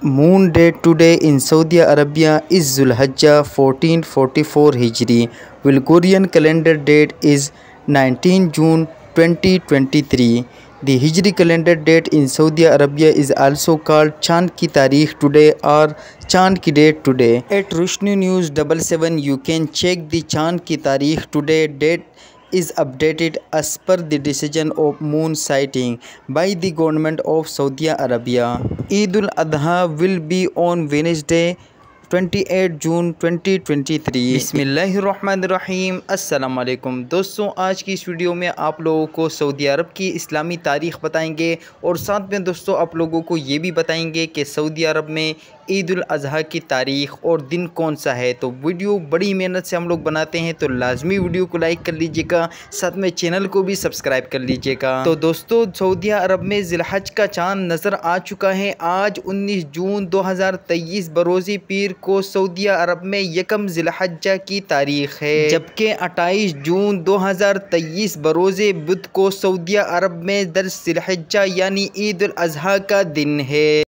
Moon date today in Saudi Arabia is Zulhijjah 1444 Hijri. Gregorian calendar date is 19 June 2023. The Hijri calendar date in Saudi Arabia is also called Chand ki Tarikh today or Chand ki date today. At Roshni News 77 you can check the Chand ki Tarikh today date is updated as per the decision of moon sighting by the government of Saudi Arabia. Eid al-Adha will be on Wednesday 28 जून 2023। बिस्मिल्लाहिर्रहमानिर्रहीम। अस्सलाम वालेकुम दोस्तों, आज की इस video में आप लोगों को सऊदी अरब की इस्लामी तारीख़ बताएंगे और साथ में दोस्तों आप लोगों को ये भी बताएंगे कि सऊदी अरब में ईद उल अज़हा की तारीख़ और दिन कौन सा है। तो वीडियो बड़ी मेहनत से हम लोग बनाते हैं, तो लाजमी वीडियो को लाइक कर लीजिएगा, साथ में चैनल को भी सब्सक्राइब कर लीजिएगा। तो दोस्तों सऊदी अरब में ज़िलहज का चाँद नज़र आ चुका है। आज 19 जून 2023 बरोज़ी पीर को सऊदी अरब में यकम ज़िलहज्जा की तारीख़ है, जबकि 28 जून 2023 बरोज़े बुध को सऊदी अरब में 10 ज़िलहज्जा यानी ईद उल अज़हा का दिन है।